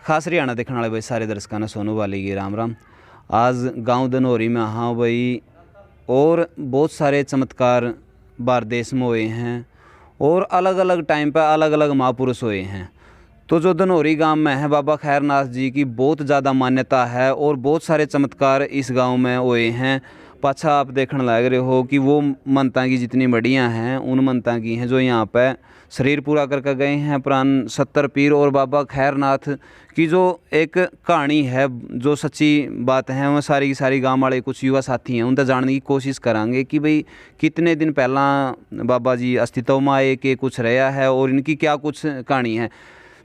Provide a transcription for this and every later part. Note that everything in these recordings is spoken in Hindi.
खास हरियाणा देखने वाले भाई सारे दर्शकों ने सोनू वाली की राम राम। आज गांव धनौरी में हाँ भाई, और बहुत सारे चमत्कार बार देश में हुए हैं और अलग अलग टाइम पर अलग अलग महापुरुष हुए हैं। तो जो धनौरी गांव में है, बाबा खैरनाथ जी की बहुत ज़्यादा मान्यता है और बहुत सारे चमत्कार इस गांव में हुए हैं। पाछा आप देखने लग रहे हो कि वो मनता की जितनी मड़ियाँ हैं उन मनता की हैं जो यहाँ पे शरीर पूरा करके गए हैं प्राण 70 पीर। और बाबा खैरनाथ की जो एक कहानी है, जो सच्ची बात है, वह सारी की सारी गांव वाले कुछ युवा साथी हैं उनसे जानने की कोशिश करांगे कि भाई कितने दिन पहला बाबा जी अस्तित्व में आए, के कुछ रहा है और इनकी क्या कुछ कहानी है।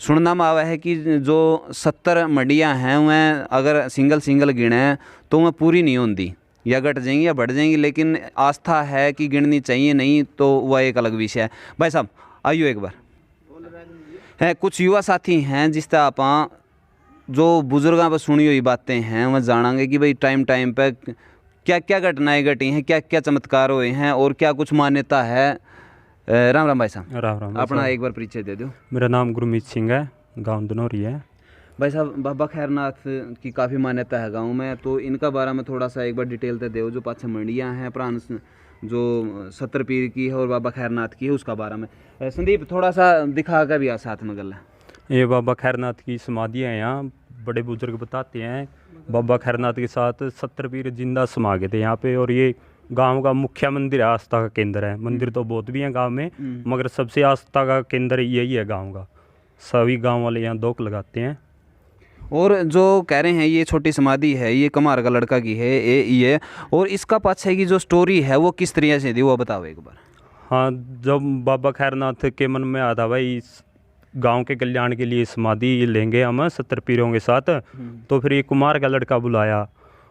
सुनना में आवा है कि जो 70 मडियाँ हैं वह अगर सिंगल सिंगल गिने तो वह पूरी नहीं होती, या घट जाएंगी या बढ़ जाएंगी, लेकिन आस्था है कि गिननी चाहिए, नहीं तो वह एक अलग विषय है। भाई साहब आइयो एक बार है, कुछ युवा साथी हैं जिस तरह आप जो बुजुर्गों पर सुनी हुई बातें हैं वह जानेंगे कि भाई टाइम टाइम पर क्या क्या घटनाएं घटी हैं, क्या क्या चमत्कार हुए हैं और क्या कुछ मान्यता है। राम राम भाई साहब। राम राम। अपना एक बार परिचय दे दो। मेरा नाम गुरमीत सिंह है, गांव धनौरी है। भाई साहब बाबा खैरनाथ की काफ़ी मान्यता है गांव में, तो इनका बारे में थोड़ा सा एक बार डिटेल दे दो। जो पाछे मंडियाँ हैं प्राण जो 70 पीर की है और बाबा खैरनाथ की है उसका बारे में संदीप थोड़ा सा दिखा कर भी आ साथ में गल। ये बाबा खैरनाथ की समाधि है, यहाँ बड़े बुजुर्ग बताते हैं बाबा खैरनाथ के साथ 70 पीर जिंदा समा गए थे यहाँ पे। और ये गांव का मुख्य मंदिर है, आस्था का केंद्र है। मंदिर तो बहुत भी हैं गांव में, मगर सबसे आस्था का केंद्र यही है गांव का। सभी गांव वाले यहाँ दोक लगाते हैं। और जो कह रहे हैं ये छोटी समाधि है, ये कमार का लड़का की है ये, और इसका पाछे की जो स्टोरी है वो किस तरह से थी वो बताओ एक बार। हाँ, जब बाबा खैरनाथ के मन में आता भाई इस गांव के कल्याण के लिए समाधि लेंगे हम 70 पीरों के साथ, तो फिर ये कुमार का लड़का बुलाया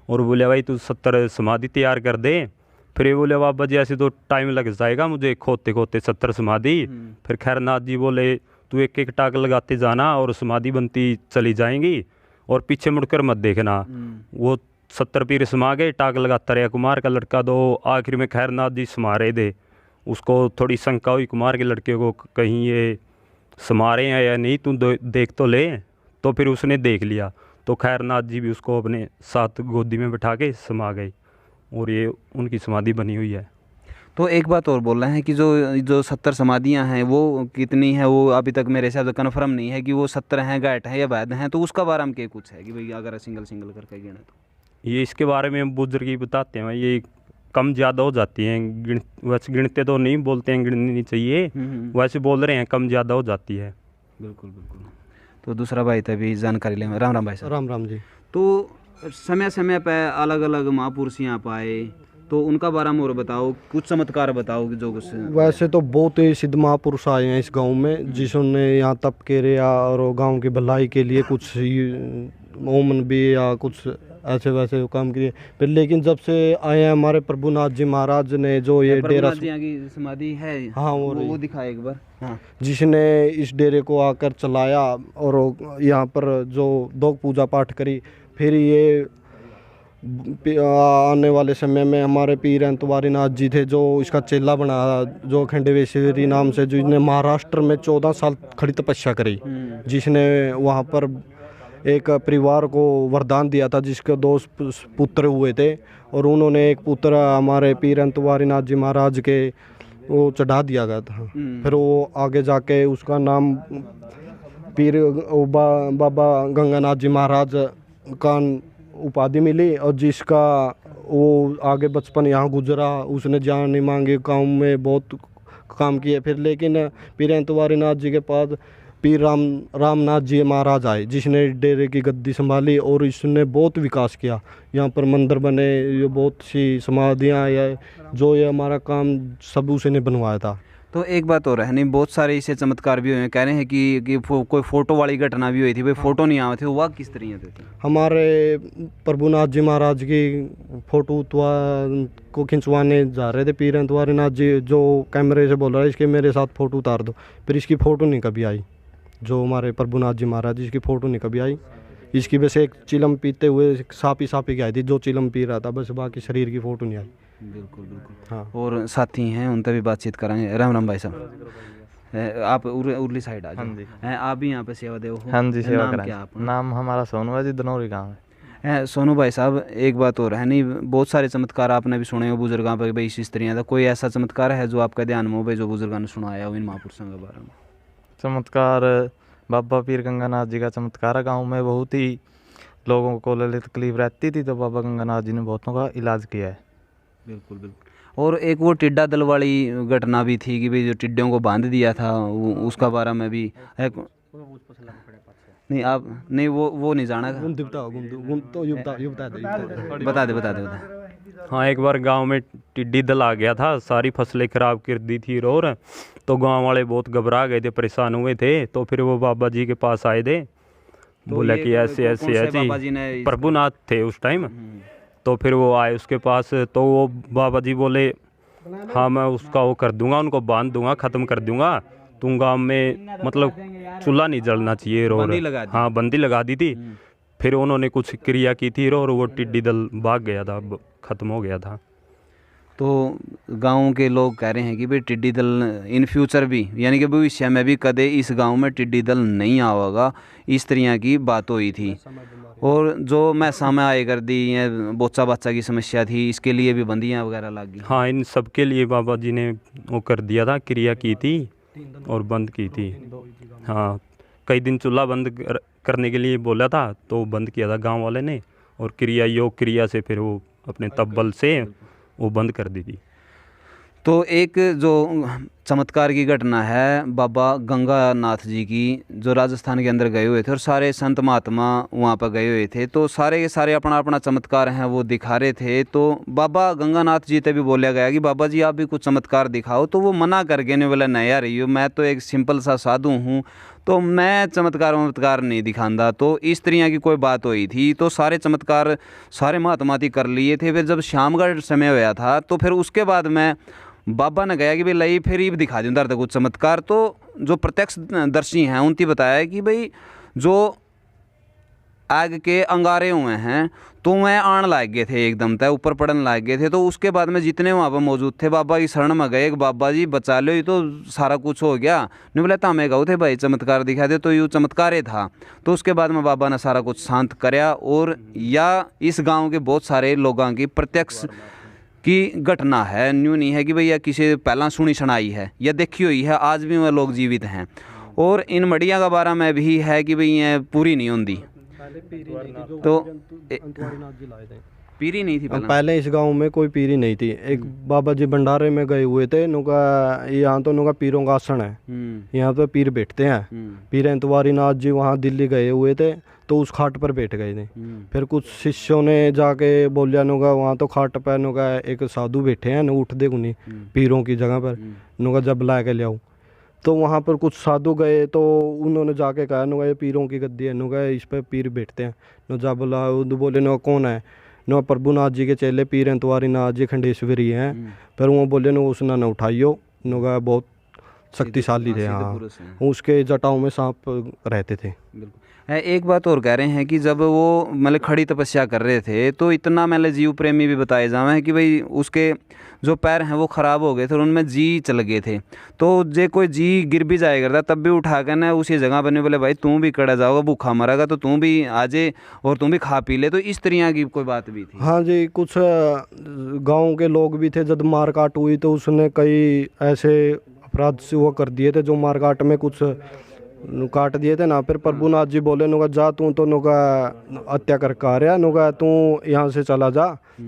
और बोले भाई तू 70 समाधि तैयार कर दे। फिर ये बोले बाबा जी ऐसे तो टाइम लग जाएगा मुझे खोदते खोदते 70 समाधि। फिर खैरनाथ जी बोले तू एक एक टाक लगाते जाना और समाधि बनती चली जाएंगी और पीछे मुड़कर मत देखना। वो 70 पीर समा गए, टाक लगाता रहा कुमार का लड़का। तो आखिर में खैरनाथ जी समा रहे थे, उसको थोड़ी शंका हुई कुमार के लड़के को कहीं ये समा रहे हैं या नहीं, तू देख तो ले। तो फिर उसने देख लिया, तो खैरनाथ जी भी उसको अपने साथ गोदी में बिठा के समा गए और ये उनकी समाधि बनी हुई है। तो एक बात और बोल रहे हैं कि जो 70 समाधियां हैं वो कितनी हैं, वो अभी तक मेरे हिसाब से कन्फर्म नहीं है कि वो 70 हैं, गाठ हैं या वैध हैं। तो उसका बारे में क्या कुछ है कि भाई अगर सिंगल सिंगल करके गिने तो ये इसके बारे में बुजुर्ग ही बताते हैं, ये कम ज़्यादा हो जाती हैं। वैसे गिनते तो नहीं, बोलते हैं गिननी चाहिए, वैसे बोल रहे हैं कम ज़्यादा हो जाती है। बिल्कुल बिल्कुल। तो दूसरा भाई तभी जानकारी लें। राम राम भाई साहब। राम राम जी। तो समय समय पर अलग अलग महापुरुष यहाँ पर आए, तो उनका बारे में और बताओ, कुछ चमत्कार बताओ जो कुछ। वैसे तो बहुत ही सिद्ध महापुरुष आए हैं इस गांव में, जिसने यहाँ तप के रिया और गांव की भलाई के लिए कुछ ओमन भी या कुछ ऐसे वैसे काम किए। फिर लेकिन जब से आए हैं हमारे प्रभुनाथ जी महाराज ने जो ये डेरा की समाधि है, हाँ वो दिखाए एक बार। हाँ। जिसने इस डेरे को आकर चलाया और यहाँ पर जो दो पूजा पाठ करी। फिर ये आने वाले समय में हमारे पीर अंतवारी नाथ जी थे जो इसका चेला बना, जो खंडेश्वरी नाम से, जिसने महाराष्ट्र में 14 साल खड़ी तपस्या करी, जिसने वहाँ पर एक परिवार को वरदान दिया था जिसके 2 पुत्र हुए थे। और उन्होंने एक पुत्र हमारे पीर अंतवारी नाथ जी महाराज के वो चढ़ा दिया गया था। फिर वो आगे जाके उसका नाम पीर बाबा गंगानाथ जी महाराज का उपाधि मिली। और जिसका वो आगे बचपन यहाँ गुजरा, उसने जान नहीं मांगी, गाँव में बहुत काम किए। फिर लेकिन पीर अंतवारी नाथ जी के पास पीर रामनाथ जी महाराज आए, जिसने डेरे की गद्दी संभाली और इसने बहुत विकास किया। यहाँ पर मंदिर बने, ये बहुत सी समाधियाँ या जो ये हमारा काम सब उसने बनवाया था। तो एक बात और है, नहीं बहुत सारे इसे चमत्कार भी हुए हैं। कह रहे हैं कि कोई फोटो वाली घटना भी हुई थी, भाई फोटो नहीं आए थे, वह किस तरह से थे? हमारे प्रभुनाथ जी महाराज की फोटो को खिंचवाने जा रहे थे पीर अंतवारी नाथ जी, जो कैमरे से बोल रहा है इसके मेरे साथ फ़ोटो उतार दो। फिर इसकी फ़ोटो नहीं कभी आई, जो हमारे प्रभुनाथ जी महाराज इसकी फ़ोटो नहीं कभी आई। इसकी वजह से एक चिलम पीते हुए सापी की आई थी, जो चिलम पी रहा था, बस बाकी शरीर की फ़ोटो नहीं आई। बिल्कुल बिल्कुल। हाँ। और साथी हैं उनसे भी बातचीत करेंगे। राम राम भाई साहब। आप उरली साइड आ जाओ। हाँ जी। आप भी यहाँ पे सेवा देव हो? हाँ जी, सेवा नाम करें। क्या आपका? नाम हमारा सोनू है जी, दनौरी गाँव है। सोनू भाई साहब, एक बात और है, नहीं बहुत सारे चमत्कार आपने भी सुने हो बुजुर्गों पर, भाई इस तरह का कोई ऐसा चमत्कार है जो आपका ध्यान में हो भाई, जो बुजुर्गों ने सुनाया हो इन महापुरुषों के बारे में? चमत्कार बाबा पीर गंगानाथ जी का चमत्कार है। गाँव में बहुत ही लोगों को ललित तकलीफ रहती थी, तो बाबा गंगानाथ जी ने बहुतों का इलाज किया है। बिल्कुल बिल्कुल। और एक वो टिड्डा दल वाली घटना भी थी कि भाई जो टिड्डों को बांध दिया था, उसका बारे में भी है। नहीं आप नहीं वो नहीं जाना का? बता दे। हाँ, एक बार गांव में टिड्डी दल आ गया था, सारी फसलें खराब कर दी थी और तो गांव वाले बहुत घबरा गए थे, परेशान हुए थे। तो फिर वो बाबा जी के पास आए थे, बोला कि ऐसे ऐसे है जी, प्रभुनाथ थे उस टाइम। तो फिर वो आए उसके पास, तो वो बाबा जी बोले हाँ मैं उसका वो कर दूंगा, उनको बांध दूंगा, ख़त्म कर दूंगा। तुम गाँव में मतलब चूल्हा नहीं जलना चाहिए रो। हाँ, बंदी लगा दी थी। फिर उन्होंने कुछ क्रिया की थी और वो टिड्डी दल भाग गया था, ख़त्म हो गया था। तो गांव के लोग कह रहे हैं कि भाई टिड्डी दल इन फ्यूचर भी, यानी कि भविष्य में भी कदे इस गांव में टिड्डी दल नहीं आवेगा, इस तरह की बात हुई थी। और जो मैं समय आए कर दी, ये बोचा बच्चा की समस्या थी, इसके लिए भी बंदियां वगैरह लग गई। हाँ, इन सब के लिए बाबा जी ने वो कर दिया था, क्रिया की थी और बंद की थी। हाँ, कई दिन चूल्हा बंद करने के लिए बोला था, तो बंद किया था गांव वाले ने, और क्रिया योग क्रिया से फिर वो अपने तब्बल से वो बंद कर दी थी। तो एक जो चमत्कार की घटना है बाबा गंगानाथ जी की, जो राजस्थान के अंदर गए हुए थे और सारे संत महात्मा वहाँ पर गए हुए थे, तो सारे के सारे अपना अपना चमत्कार हैं वो दिखा रहे थे। तो बाबा गंगानाथ जी से भी बोला गया कि बाबा जी आप भी कुछ चमत्कार दिखाओ, तो वो मना कर गए, नहीं बोला नहीं यार यो मैं तो एक सिंपल सा साधु हूँ, तो मैं चमत्कार नहीं दिखांदा। तो इस तरह की कोई बात हुई थी, तो सारे चमत्कार सारे महात्मा कर लिए थे। फिर जब शाम का समय होया था, तो फिर उसके बाद में बाबा ने कहा कि भाई लई फिर ये दिखा दूँ दर्द कुछ चमत्कार। तो जो प्रत्यक्ष दर्शी हैं उनकी बताया कि भाई जो आग के अंगारे हुए हैं, तो वह आण लाग गए थे, एकदम तय ऊपर पड़न लाग गए थे। तो उसके बाद में जितने वहाँ पर मौजूद थे बाबा की शरण में गए, बाबा जी बचा लो, ये तो सारा कुछ हो गया। नहीं बोला था हमें कहो थे भाई चमत्कार दिखा दे, तो यूँ चमत्कार ही था। तो उसके बाद में बाबा ने सारा कुछ शांत कराया। और या इस गाँव के बहुत सारे लोगों की प्रत्यक्ष की घटना है, न्यू नहीं है कि भैया किसी पहला सुनी सुनाई है या देखी हुई है, आज भी वह लोग जीवित हैं। और इन मड़िया का बारे में भी है कि भाई ये पूरी नहीं होती, तो पीरी नहीं थी पहले इस गांव में कोई पीरी नहीं थी। एक बाबा जी भंडारे में गए हुए थे, नुका यहाँ तो नुका पीरों का आसन है, यहाँ पे पीर बैठते हैं। पीर एंतवारी नाथ जी वहाँ दिल्ली गए हुए थे, तो उस खाट पर बैठ गए थे। फिर कुछ शिष्यों ने जाके बोलिया नुका वहाँ तो खाट पर नुका एक साधु बैठे हैं, उठ दे उन्हीं पीरों की जगह पर, नुका जब ला के ले आओ। तो वहाँ पर कुछ साधु गए, तो उन्होंने जाके कहा नुका ये पीरों की गद्दी है, नुका इस पर पीर बैठते हैं। नो जब ला बोले नुका कौन है, नो प्रभुनाथ जी के चेले पीर एंतवारी नाथ जी खंडेश्वरी हैं। फिर वो बोले नो उसने न उठाइयो, नुका बहुत शक्तिशाली थे। हाँ, उसके जटाओं में सांप रहते थे। एक बात और कह रहे हैं कि जब वो मतलब खड़ी तपस्या कर रहे थे, तो इतना मतलब जीव प्रेमी भी बताए जावे हैं कि भाई उसके जो पैर हैं वो ख़राब हो गए थे और उनमें जी चल गए थे। तो जे कोई जी गिर भी जाया करता तब भी उठा कर ना उसी जगह पर नहीं बोले भाई तू भी कड़ा जाओगा, भूखा मरेगा तो तू भी आ जाए और तू भी खा पी ले। तो इस तरह की कोई बात भी थी। हाँ जी, कुछ गाँव के लोग भी थे, जब मारकाट हुई तो उसने कई ऐसे अपराध से वो कर दिए थे, जो मारकाट में कुछ काट दिए थे ना। फिर प्रभुनाथ जी बोले नुका जा तू तो नुका हत्या करके आ रहा, नुका तू यहाँ से चला जा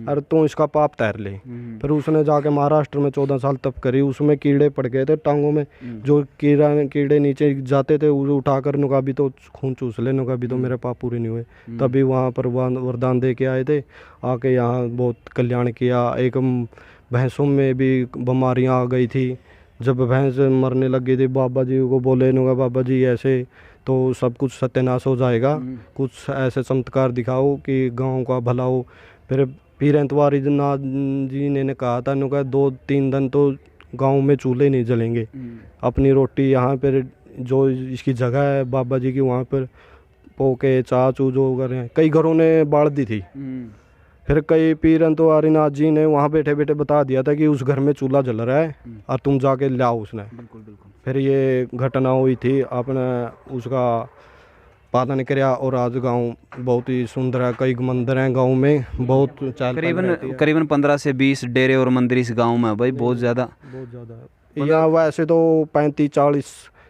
और तू इसका पाप तैर ले। फिर उसने जाके महाराष्ट्र में 14 साल तप करी, उसमें कीड़े पड़ गए थे टांगों में, जो कीड़े नीचे जाते थे उसे उठाकर नुका भी तो खून चूस ले, नुका भी तो मेरे पाप पूरे नहीं हुए। तभी वहाँ पर वरदान दे के आए थे, आके यहाँ बहुत कल्याण किया। एक भैंसों में भी बीमारियाँ आ गई थी, जब भैंस मरने लग गई थी बाबा जी को बोले नुका बाबा जी ऐसे तो सब कुछ सत्यानाश हो जाएगा, कुछ ऐसे चमत्कार दिखाओ कि गांव का भला हो। फिर पीर एंतवारी नाथ जी ने कहा था नुका 2-3 दिन तो गांव में चूल्हे नहीं जलेंगे, अपनी रोटी यहाँ पर जो इसकी जगह है बाबा जी की वहाँ पर पोके चाचू जो घर हैं, कई घरों ने बाढ़ दी थी। फिर कई पीर अंतवारी नाथ जी ने वहाँ बैठे बैठे बता दिया था कि उस घर में चूल्हा जल रहा है और तुम जाके लाओ उसने। बिल्कुल बिल्कुल। फिर ये घटना हुई थी, आपने उसका पालन कराया और आज गांव बहुत ही सुंदर है। कई मंदिर हैं गांव में, बहुत चहल पहल रहती है। करीबन 15 से 20 डेरे और मंदिर इस गांव में है भाई, बहुत ज़्यादा। यहाँ वैसे तो 35-40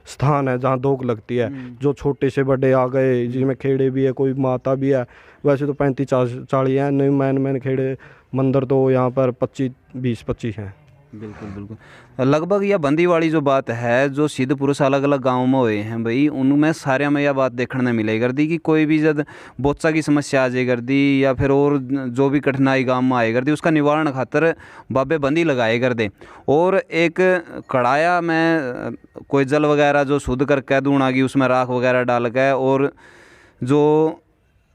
स्थान है जहाँ दोग लगती है, जो छोटे से बड़े आ गए, जिसमें खेड़े भी है, कोई माता भी है। वैसे तो 35-40 हैं, नहीं मैन खेड़े मंदिर तो यहाँ पर 20-25 हैं। बिल्कुल बिल्कुल। लगभग यह बंदीवाड़ी जो बात है, जो सिद्ध पुरुष अलग अलग गाँव में हुए हैं भाई, उनमें सारे में यह बात देखने मिले करती कि कोई भी जब बोचा की समस्या आ जाए करती या फिर और जो भी कठिनाई गाँव में आए करती, उसका निवारण खातर बाबे बंदी लगाए कर दे। और एक कढ़ाया में कोई जल वगैरह जो शुद्ध करके दूना की उसमें राख वगैरह डाल के, और जो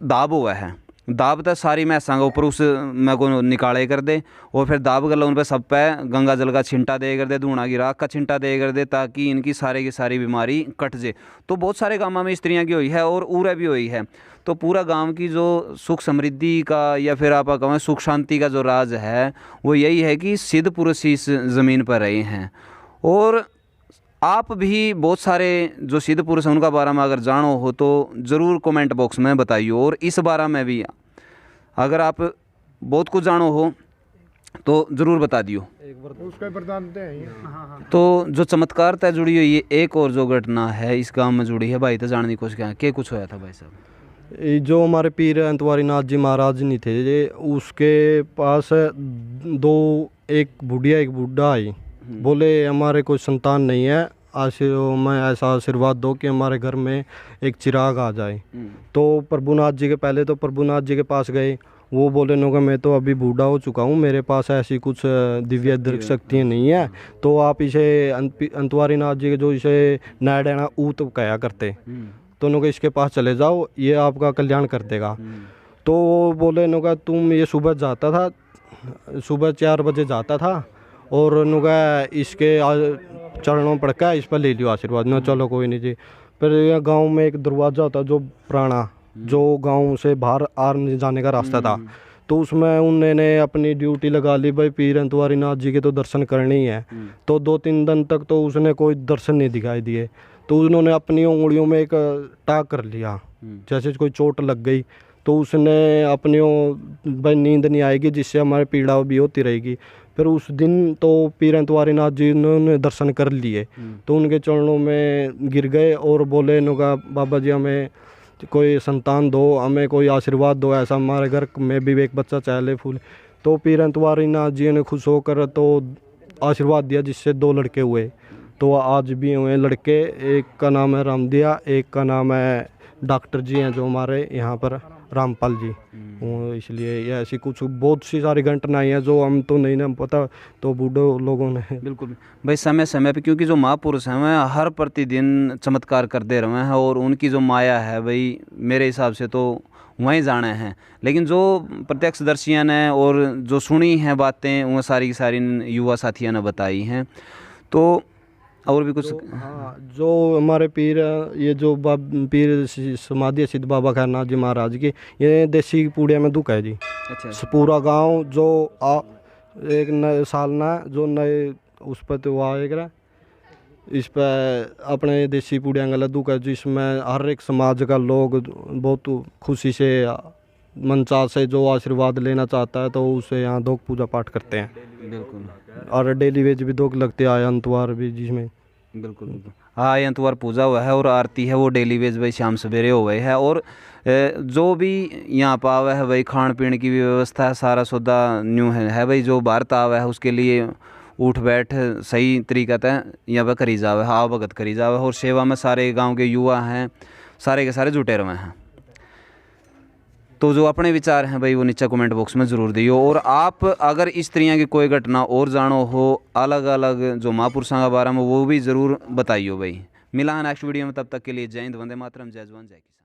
दाब हुआ है दाब तो सारी मैसां के ऊपर उस मैं को निकाले कर दे, और फिर दाब कर लो उन पर सब पे गंगा जल का छिंटा दे कर दे, धूना की राख का छिंटा दे कर दे, ताकि इनकी सारे की सारी बीमारी कट जाए। तो बहुत सारे गाँव में स्त्रियाँ की हुई है और उरे भी हुई है। तो पूरा गांव की जो सुख समृद्धि का या फिर आप कहें सुख शांति का जो राज है वो यही है कि सिद्ध पुरुष इस ज़मीन पर रहे हैं। और आप भी बहुत सारे जो सिद्ध पुरुष हैं उनका बारे में अगर जानो हो तो ज़रूर कमेंट बॉक्स में बताइए, और इस बारे में भी अगर आप बहुत कुछ जानो हो तो ज़रूर बता दियो। तो जो चमत्कारता जुड़ी हुई है, एक और जो घटना है इस गांव में जुड़ी है भाई, तो जानने की कोशिश करें क्या कुछ होया था भाई साहब। ये जो हमारे पीर अंतवारी नाथ जी महाराज नहीं थे, ये उसके पास दो, एक बुढ़िया एक बूढ़ा आई, बोले हमारे कोई संतान नहीं है, मैं ऐसा आशीर्वाद दो कि हमारे घर में एक चिराग आ जाए। तो प्रभुनाथ जी के पहले तो प्रभुनाथ जी के पास गए, वो बोले नो मैं तो अभी बूढ़ा हो चुका हूँ, मेरे पास ऐसी कुछ दिव्य दृष्टि शक्तियाँ नहीं है, तो आप इसे अंतवारी नाथ जी के जो इसे नैडैना ऊत कहा करते, तो नो इसके पास चले जाओ, ये आपका कल्याण कर देगा। तो वो बोले नो तुम ये सुबह जाता था, सुबह 4 बजे जाता था, और नुगा इसके चरणों पड़ के इस पर ले लियो आशीर्वाद। न चलो कोई नहीं जी। फिर यह गांव में एक दरवाज़ा होता जो पुराना, जो गांव से बाहर आने जाने का रास्ता था, तो उसमें उन्होंने अपनी ड्यूटी लगा ली, भाई पीर अंतवारी नाथ जी के तो दर्शन करने ही है। तो 2-3 दिन तक तो उसने कोई दर्शन नहीं दिखाई दिए। तो उन्होंने अपनी उंगलियों में एक टाक कर लिया, जैसे कोई चोट लग गई। तो उसने अपनी भाई नींद नहीं आएगी, जिससे हमारी पीड़ा भी होती रहेगी। फिर उस दिन तो पीर अंतवारी नाथ जी ने दर्शन कर लिए, तो उनके चरणों में गिर गए और बोले नुगा बाबा जी हमें कोई संतान दो, हमें कोई आशीर्वाद दो, ऐसा हमारे घर में भी एक बच्चा चहले फूले। तो पीर अंतवारी नाथ जी ने खुश होकर तो आशीर्वाद दिया, जिससे 2 लड़के हुए। तो आज भी हुए लड़के, एक का नाम है रामदिया, एक का नाम है डॉक्टर जी हैं जो हमारे यहाँ पर रामपाल जी। इसलिए ये ऐसी कुछ बहुत सी सारी घटनाएं हैं जो हम तो नहीं ना पता, तो बूढ़े लोगों ने। बिल्कुल भाई, समय समय पे, क्योंकि जो महापुरुष हैं वह हर प्रतिदिन चमत्कार करते रहे हैं, और उनकी जो माया है भाई मेरे हिसाब से तो वहीं जाने हैं। लेकिन जो प्रत्यक्षदर्शियाँ ने और जो सुनी हैं बातें वो सारी की सारी युवा साथियों ने बताई हैं। तो और भी कुछ हाँ, जो हमारे पीर, ये जो पीर समाधि सिद्ध बाबा खैरनाथ जी महाराज की, ये देसी पूड़िया में दुख है जी। अच्छा। पूरा गांव जो एक नए साल ना जो नए उस पर तो आएगा, इस पर अपने देसी पूड़िया का दुख है, जिसमें हर एक समाज का लोग बहुत खुशी से मनचा से जो आशीर्वाद लेना चाहता है तो उसे यहाँ दोग पूजा पाठ करते हैं। बिल्कुल। और डेली वेज भी दोग लगते हैं, अंतवार भी जिसमें। बिल्कुल बिल्कुल। हाँ, अंतवार पूजा हुआ है और आरती है वो डेली वेज भाई शाम सवेरे हो गए है। और जो भी यहाँ पर आवा है भाई खान पीने की भी व्यवस्था है, सारा सौदा न्यू है भाई। जो भारत आवा है उसके लिए उठ बैठ सही तरीका तय यहाँ पर करी जावे, हाँ भगत करी जावे, और सेवा में सारे गाँव के युवा हैं सारे के सारे जुटे रहे हैं। तो जो अपने विचार हैं भाई वो नीचे कमेंट बॉक्स में ज़रूर दियो। और आप अगर इस तरह की कोई घटना और जानो हो अलग अलग जो महापुरुषों के बारे में, वो भी ज़रूर बताइयो भाई। मिला है नेक्स्ट वीडियो में, तब तक के लिए जय हिंद, वंदे मातरम, जय जवान जय किसान।